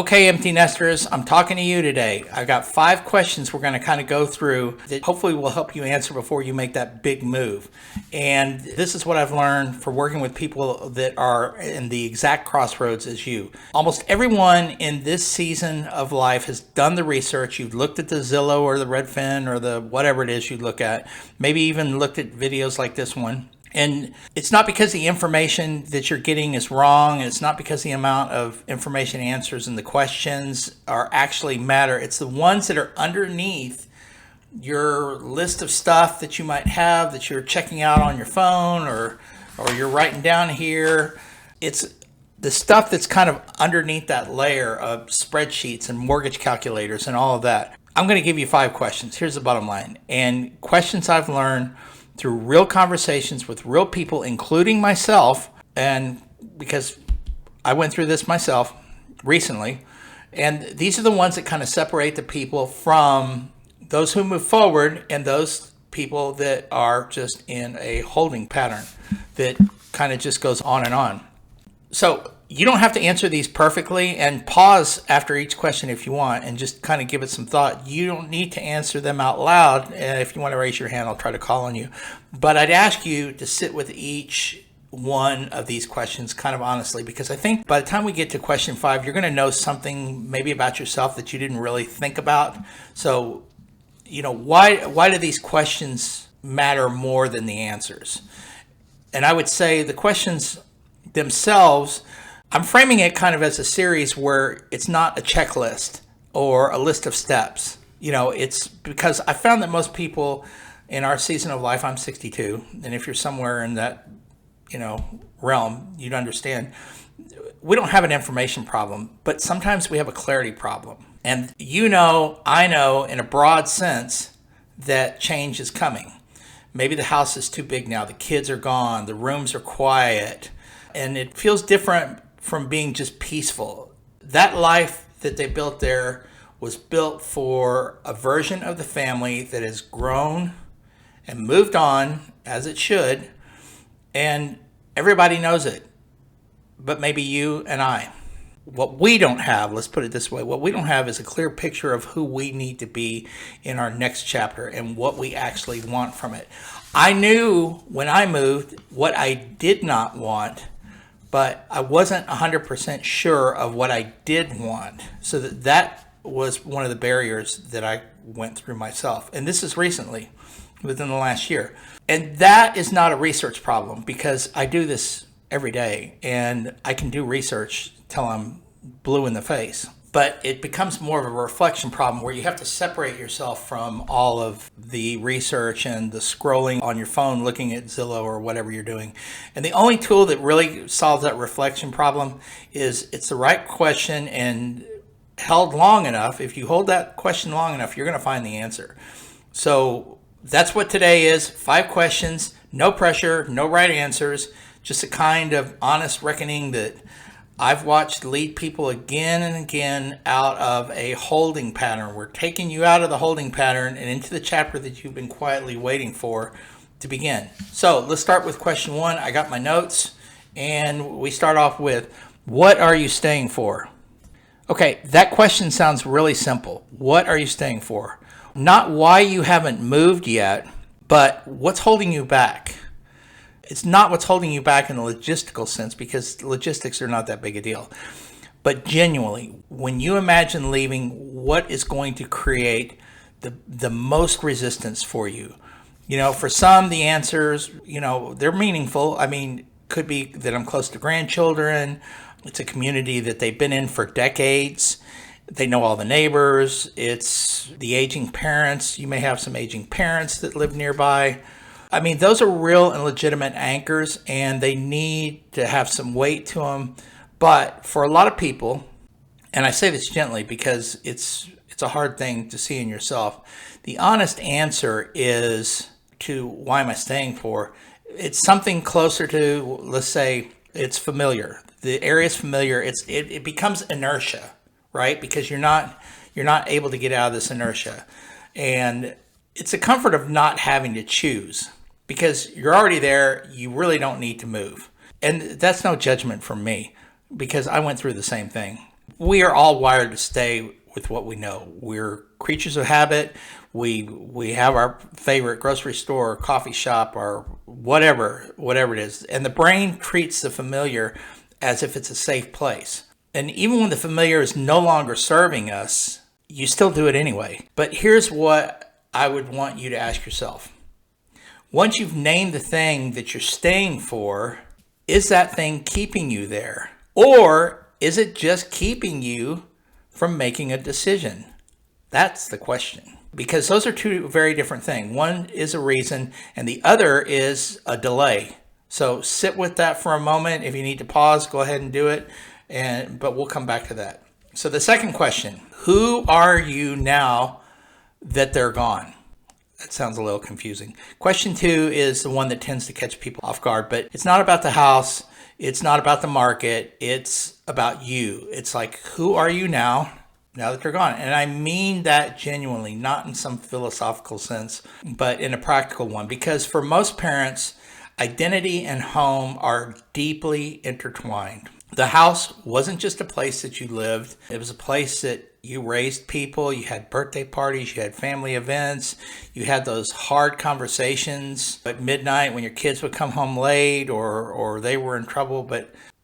Okay, empty nesters, I'm talking to you today. I've got 5 questions we're going to kind of go through that hopefully will help you answer before you make that big move. And this is what I've learned for working with people that are in the exact crossroads as you. Almost everyone in this season of life has done the research. You've looked at the Zillow or the Redfin or the whatever it is you look at, maybe even looked at videos like this one. And it's not because the information that you're getting is wrong. It's not because the amount of information answers and the questions are actually matter. It's the ones that are underneath your list of stuff that you might have that you're checking out on your phone or you're writing down here. It's the stuff that's kind of underneath that layer of spreadsheets and mortgage calculators and all of that. I'm going to give you 5 questions. Here's the bottom line. And questions I've learned through real conversations with real people, including myself, and because I went through this myself recently. And these are the ones that kind of separate the people from those who move forward and those people that are just in a holding pattern that kind of just goes on and on. So you don't have to answer these perfectly, and pause after each question if you want and just kind of give it some thought. You don't need to answer them out loud. If you want to raise your hand, I'll try to call on you. But I'd ask you to sit with each one of these questions kind of honestly, because I think by the time we get to question 5, you're going to know something maybe about yourself that you didn't really think about. So, why do these questions matter more than the answers? And I would say the questions themselves, I'm framing it kind of as a series where it's not a checklist or a list of steps. It's because I found that most people in our season of life, I'm 62, and if you're somewhere in that, realm, you'd understand. We don't have an information problem, but sometimes we have a clarity problem. And I know in a broad sense that change is coming. Maybe the house is too big now, the kids are gone, the rooms are quiet, and it feels different from being just peaceful. That life that they built there was built for a version of the family that has grown and moved on as it should, and everybody knows it, but maybe you and I. What we don't have, let's put it this way, what we don't have is a clear picture of who we need to be in our next chapter and what we actually want from it. I knew when I moved what I did not want, but I wasn't 100% sure of what I did want. So that was one of the barriers that I went through myself. And this is recently, within the last year. And that is not a research problem because I do this every day and I can do research till I'm blue in the face. But it becomes more of a reflection problem where you have to separate yourself from all of the research and the scrolling on your phone, looking at Zillow or whatever you're doing. And the only tool that really solves that reflection problem is it's the right question, and held long enough. If you hold that question long enough, you're going to find the answer. So that's what today is. 5 questions, no pressure, no right answers, just a kind of honest reckoning that I've watched lead people again and again out of a holding pattern. We're taking you out of the holding pattern and into the chapter that you've been quietly waiting for to begin. So let's start with question 1. I got my notes, and we start off with, what are you staying for? Okay, that question sounds really simple. What are you staying for? Not why you haven't moved yet, but what's holding you back. It's not what's holding you back in a logistical sense, because logistics are not that big a deal. But genuinely, when you imagine leaving, what is going to create the most resistance for you? For some, the answers, they're meaningful. I mean, could be that I'm close to grandchildren. It's a community that they've been in for decades. They know all the neighbors. It's the aging parents. You may have some aging parents that live nearby. I mean, those are real and legitimate anchors, and they need to have some weight to them. But for a lot of people, and I say this gently because it's a hard thing to see in yourself, the honest answer is to why am I staying for? It's something closer to, let's say, it's familiar. The area is familiar. It becomes inertia, right? Because you're not able to get out of this inertia. And it's a comfort of not having to choose. Because you're already there, you really don't need to move. And that's no judgment from me, because I went through the same thing. We are all wired to stay with what we know. We're creatures of habit. We have our favorite grocery store or coffee shop or whatever it is. And the brain treats the familiar as if it's a safe place. And even when the familiar is no longer serving us, you still do it anyway. But here's what I would want you to ask yourself. Once you've named the thing that you're staying for, is that thing keeping you there? Or is it just keeping you from making a decision? That's the question. Because those are two very different things. One is a reason, and the other is a delay. So sit with that for a moment. If you need to pause, go ahead and do it. But we'll come back to that. So the second question, who are you now that they're gone? That sounds a little confusing. Question 2 is the one that tends to catch people off guard, but it's not about the house. It's not about the market. It's about you. It's like, who are you now that they're gone? And I mean that genuinely, not in some philosophical sense, but in a practical one. Because for most parents, identity and home are deeply intertwined. The house wasn't just a place that you lived. It was a place that you raised people. You had birthday parties. You had family events. You had those hard conversations at midnight when your kids would come home late or they were in trouble,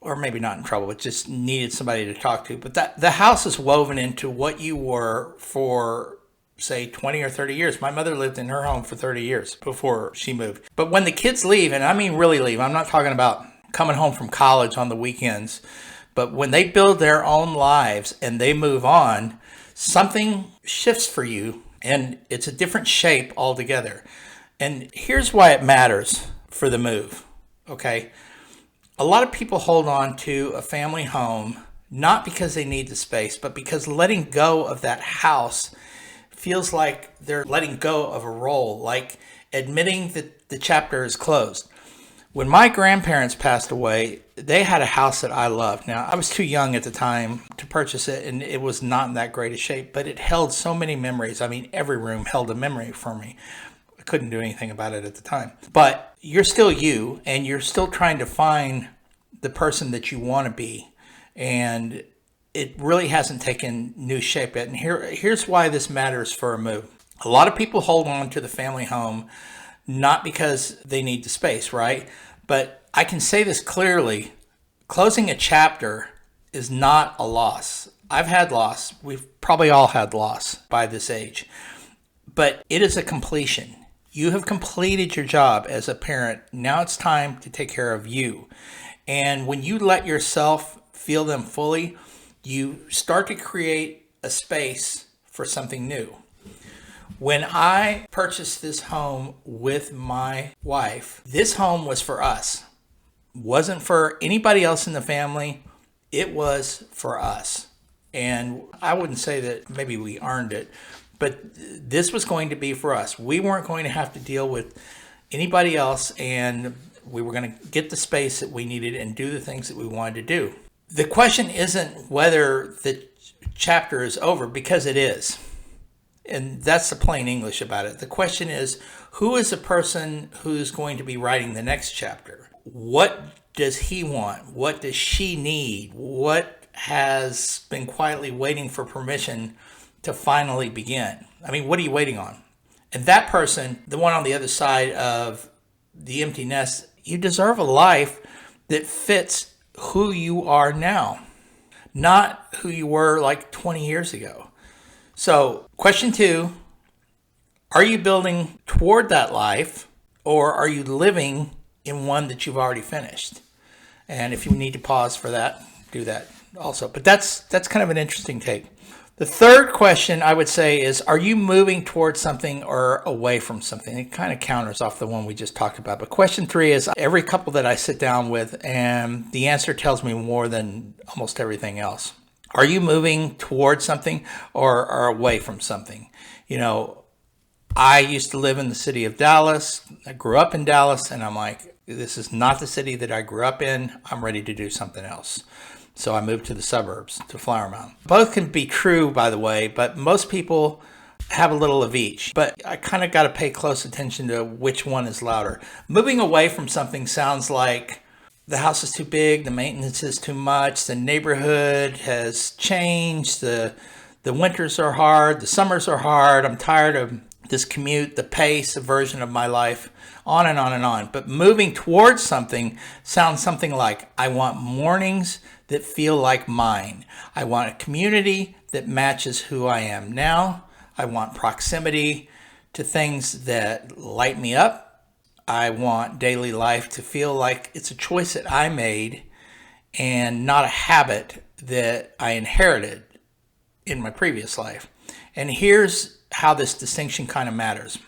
or maybe not in trouble, but just needed somebody to talk to. But the house is woven into what you were for, say, 20 or 30 years. My mother lived in her home for 30 years before she moved. But when the kids leave, and I mean really leave, I'm not talking about coming home from college on the weekends, but when they build their own lives and they move on, something shifts for you and it's a different shape altogether. And here's why it matters for the move, okay? A lot of people hold on to a family home not because they need the space, but because letting go of that house feels like they're letting go of a role, like admitting that the chapter is closed. When my grandparents passed away, they had a house that I loved. Now, I was too young at the time to purchase it, and it was not in that great a shape, but it held so many memories. I mean, every room held a memory for me. I couldn't do anything about it at the time. But you're still you, and you're still trying to find the person that you want to be. And it really hasn't taken new shape yet. And here's why this matters for a move. A lot of people hold on to the family home not because they need the space, right? But I can say this clearly, closing a chapter is not a loss. I've had loss. We've probably all had loss by this age. But it is a completion. You have completed your job as a parent. Now it's time to take care of you. And when you let yourself feel them fully, you start to create a space for something new. When I purchased this home with my wife, this home was for us. It wasn't for anybody else in the family. It was for us. And I wouldn't say that maybe we earned it, but this was going to be for us. We weren't going to have to deal with anybody else, and we were going to get the space that we needed and do the things that we wanted to do. The question isn't whether the chapter is over, because it is. And that's the plain English about it. The question is, who is the person who's going to be writing the next chapter? What does he want? What does she need? What has been quietly waiting for permission to finally begin? I mean, what are you waiting on? And that person, the one on the other side of the empty nest, you deserve a life that fits who you are now, not who you were like 20 years ago. So, question 2, are you building toward that life, or are you living in one that you've already finished? And if you need to pause for that, do that also. But that's kind of an interesting take. The third question I would say is, are you moving towards something or away from something? It kind of counters off the one we just talked about. But question 3 is, every couple that I sit down with, and the answer tells me more than almost everything else. Are you moving towards something or away from something? You know, I used to live in the city of Dallas. I grew up in Dallas, and I'm like, this is not the city that I grew up in. I'm ready to do something else. So I moved to the suburbs, to Flower Mound. Both can be true, by the way, but most people have a little of each. But I kind of got to pay close attention to which one is louder. Moving away from something sounds like the house is too big, the maintenance is too much, the neighborhood has changed, the winters are hard, the summers are hard, I'm tired of this commute, the pace, the version of my life, on and on and on. But moving towards something sounds something like, I want mornings that feel like mine. I want a community that matches who I am now. I want proximity to things that light me up. I want daily life to feel like it's a choice that I made and not a habit that I inherited in my previous life. And here's how this distinction kind of matters.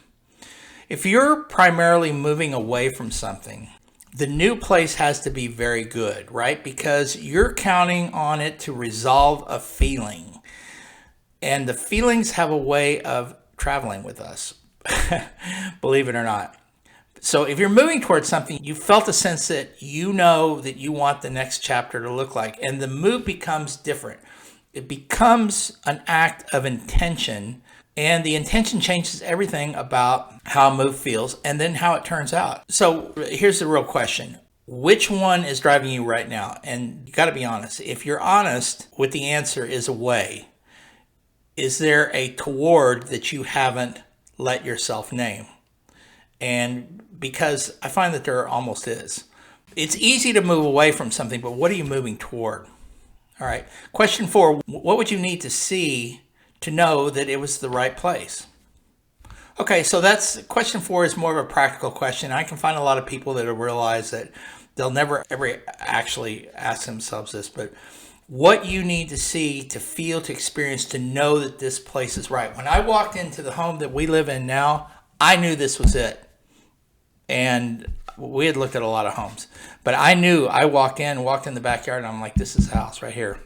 If you're primarily moving away from something, the new place has to be very good, right? Because you're counting on it to resolve a feeling. And the feelings have a way of traveling with us, believe it or not. So if you're moving towards something, you felt a sense that you know that you want the next chapter to look like, and the move becomes different. It becomes an act of intention, and the intention changes everything about how a move feels and then how it turns out. So here's the real question. Which one is driving you right now? And you got to be honest. If you're honest with the answer is away, is there a toward that you haven't let yourself name? And because I find that there almost is. It's easy to move away from something, but what are you moving toward? All right. Question 4, what would you need to see to know that it was the right place? Okay, so that's question 4 is more of a practical question. I can find a lot of people that will realize that they'll never ever actually ask themselves this, but what you need to see, to feel, to experience, to know that this place is right. When I walked into the home that we live in now, I knew this was it. And we had looked at a lot of homes, but I knew I walked in the backyard, and I'm like, this is the house right here.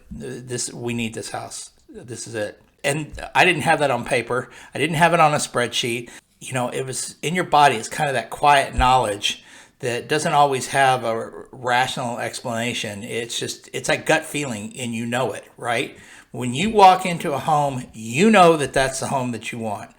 We need this house. This is it. And I didn't have that on paper. I didn't have it on a spreadsheet. You know, it was in your body. It's kind of that quiet knowledge that doesn't always have a rational explanation. It's a gut feeling, and you know it, right? When you walk into a home, you know that that's the home that you want.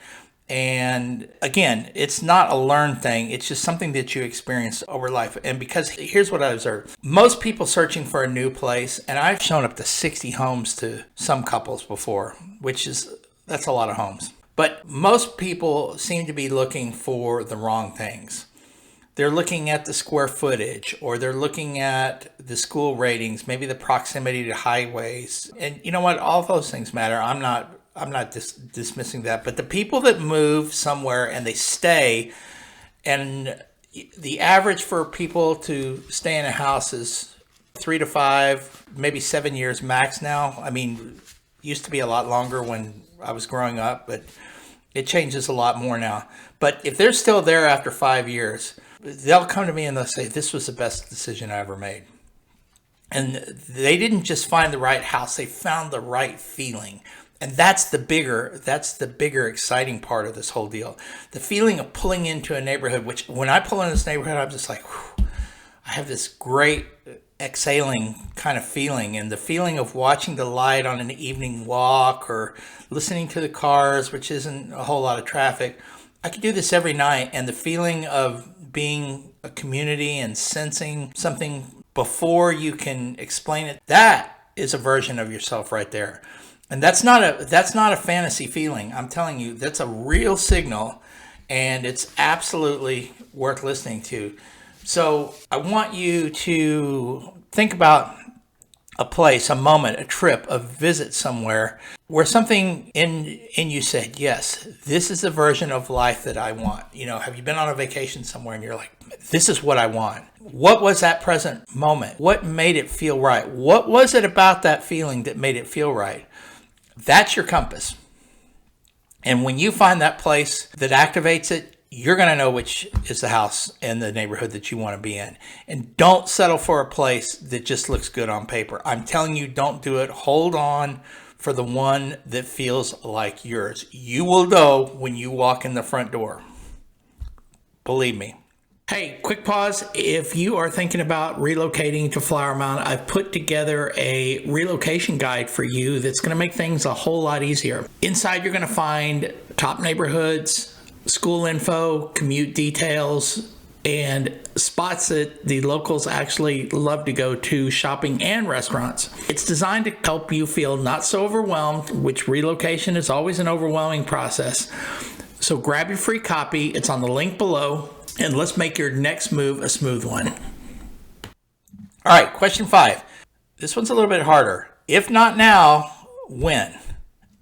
And again, it's not a learned thing. It's just something that you experience over life. And because here's what I observed. Most people searching for a new place, and I've shown up to 60 homes to some couples before, that's a lot of homes. But most people seem to be looking for the wrong things. They're looking at the square footage, or they're looking at the school ratings, maybe the proximity to highways. And you know what? All of those things matter. I'm not dismissing that, but the people that move somewhere and they stay, and the average for people to stay in a house is 3 to 5, maybe 7 years max now. I mean, it used to be a lot longer when I was growing up, but it changes a lot more now. But if they're still there after 5 years, they'll come to me and they'll say, this was the best decision I ever made. And they didn't just find the right house, they found the right feeling. And that's the bigger exciting part of this whole deal. The feeling of pulling into a neighborhood, which when I pull in this neighborhood, I'm just like, whew, I have this great exhaling kind of feeling. And the feeling of watching the light on an evening walk or listening to the cars, which isn't a whole lot of traffic. I could do this every night. And the feeling of being a community and sensing something before you can explain it, that is a version of yourself right there. And that's not a fantasy feeling. I'm telling you, that's a real signal, and it's absolutely worth listening to. So I want you to think about a place, a moment, a trip, a visit somewhere where something in you said, yes, this is the version of life that I want. You know, have you been on a vacation somewhere and you're like, this is what I want? What was that present moment? What made it feel right? What was it about that feeling that made it feel right? That's your compass. And when you find that place that activates it, you're going to know which is the house and the neighborhood that you want to be in. And don't settle for a place that just looks good on paper. I'm telling you, don't do it. Hold on for the one that feels like yours. You will know when you walk in the front door. Believe me. Hey, quick pause. If you are thinking about relocating to Flower Mound, I've put together a relocation guide for you that's going to make things a whole lot easier. Inside, you're going to find top neighborhoods, school info, commute details, and spots that the locals actually love to go to, shopping and restaurants. It's designed to help you feel not so overwhelmed, which relocation is always an overwhelming process. So grab your free copy. It's on the link below, and let's make your next move a smooth one. All right, question 5. This one's a little bit harder. If not now, when?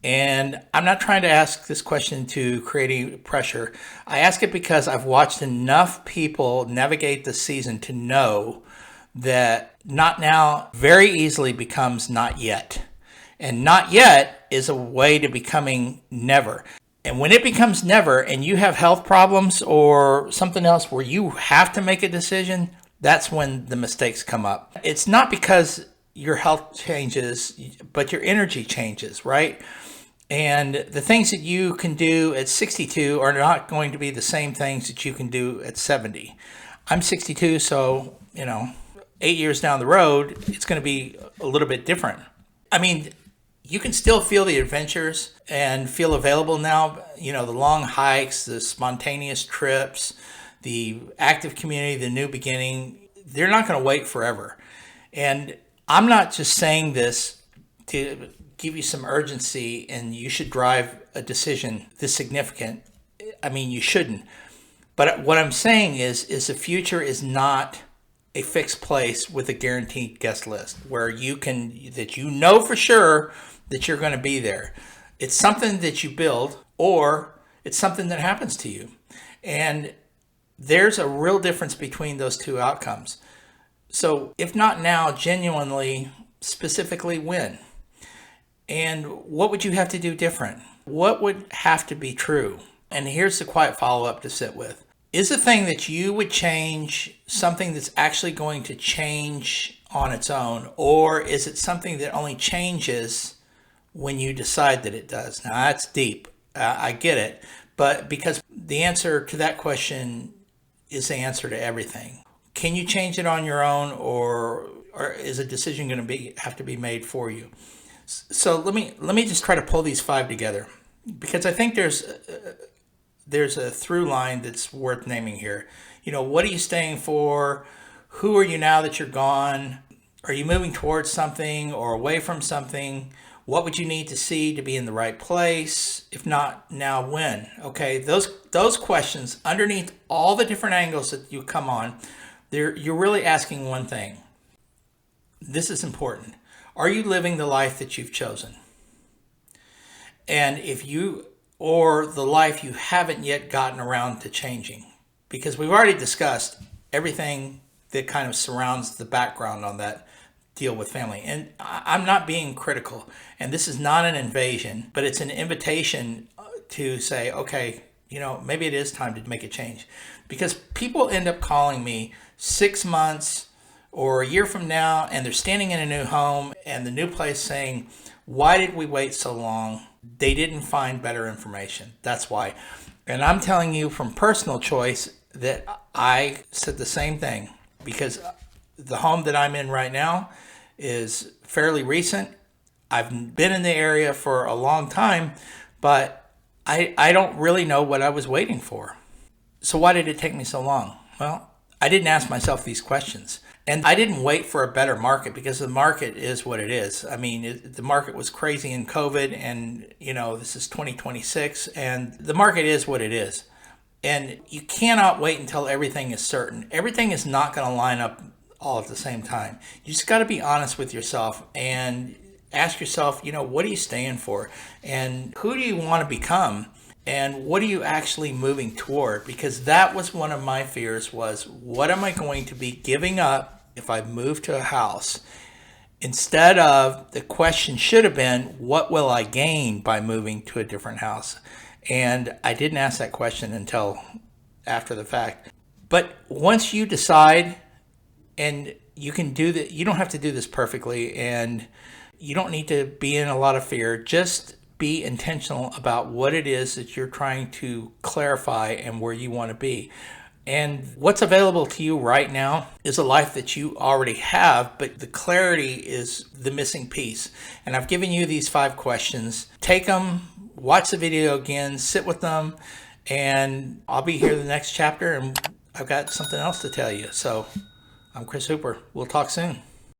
And I'm not trying to ask this question to create any pressure. I ask it because I've watched enough people navigate the season to know that not now very easily becomes not yet. And not yet is a way to becoming never. And when it becomes never and you have health problems or something else where you have to make a decision, that's when the mistakes come up. It's not because your health changes, but your energy changes, right? And the things that you can do at 62 are not going to be the same things that you can do at 70. I'm 62, so, 8 years down the road, it's going to be a little bit different. I mean, you can still feel the adventures and feel available now, the long hikes, the spontaneous trips, the active community, the new beginning. They're not going to wait forever. And I'm not just saying this to give you some urgency and you should drive a decision this significant. I mean, you shouldn't. But what I'm saying is the future is not a fixed place with a guaranteed guest list where that you know for sure that you're going to be there. It's something that you build, or it's something that happens to you. And there's a real difference between those two outcomes. So if not now, genuinely, specifically when? And what would you have to do different? What would have to be true? And here's the quiet follow-up to sit with. Is the thing that you would change something that's actually going to change on its own? Or is it something that only changes when you decide that it does? Now that's deep. I get it. But because the answer to that question is the answer to everything. Can you change it on your own, or is a decision going to have to be made for you? So let me just try to pull these 5 together, because I think there's a through line that's worth naming here. What are you staying for? Who are you now that you're gone? Are you moving towards something or away from something? What would you need to see to be in the right place? If not now, when? Okay, those questions underneath all the different angles that you come on, you're really asking one thing. This is important. Are you living the life that you've chosen? And or the life you haven't yet gotten around to changing? Because we've already discussed everything that kind of surrounds the background on that deal with family. And I'm not being critical, and this is not an invasion, but it's an invitation to say, okay, maybe it is time to make a change. Because people end up calling me 6 months or a year from now, and they're standing in a new home and the new place saying, why did we wait so long? They didn't find better information. That's why. And I'm telling you from personal choice that I said the same thing, because the home that I'm in right now is fairly recent. I've been in the area for a long time, but I don't really know what I was waiting for. So why did it take me so long? Well, I didn't ask myself these questions. And I didn't wait for a better market, because the market is what it is. I mean, the market was crazy in COVID, and, this is 2026, and the market is what it is. And you cannot wait until everything is certain. Everything is not going to line up all at the same time. You just got to be honest with yourself and ask yourself, what are you staying for? And who do you want to become? And what are you actually moving toward? Because that was one of my fears, was what am I going to be giving up if I move to a house? Instead of, the question should have been, what will I gain by moving to a different house? And I didn't ask that question until after the fact. But once you decide, and you can do that, you don't have to do this perfectly, and you don't need to be in a lot of fear. Just be intentional about what it is that you're trying to clarify and where you want to be. And what's available to you right now is a life that you already have, but the clarity is the missing piece. And I've given you these 5 questions. Take them, watch the video again, sit with them, and I'll be here the next chapter, and I've got something else to tell you. So I'm Chris Hooper. We'll talk soon.